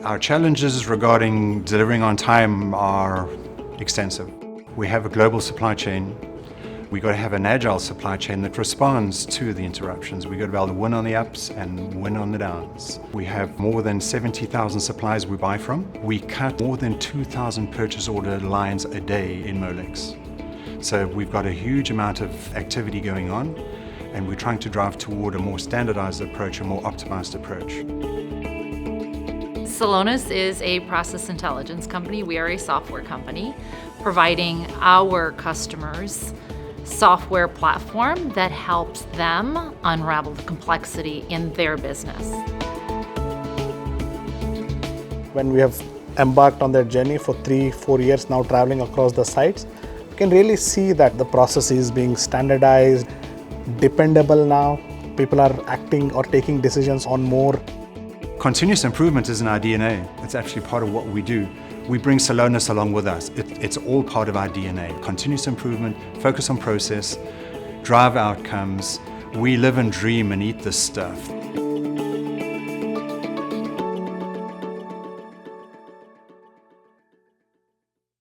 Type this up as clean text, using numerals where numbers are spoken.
Our challenges regarding delivering on time are extensive. We have a global supply chain. We've got to have an agile supply chain that responds to the interruptions. We've got to be able to win on the ups and win on the downs. We have more than 70,000 suppliers we buy from. We cut more than 2,000 purchase order lines a day in Molex. So we've got a huge amount of activity going on, and we're trying to drive toward a more standardized approach, a more optimized approach. Celonis is a process intelligence company. We are a software company providing our customers software platform that helps them unravel the complexity in their business. When we have embarked on that journey for 3-4 years now, traveling across the sites, you can really see that the process is being standardized, dependable now. People are acting or taking decisions on more. Continuous improvement is in our DNA. It's actually part of what we do. We bring Celonis along with us. It's all part of our DNA. Continuous improvement, focus on process, drive outcomes. We live and dream and eat this stuff.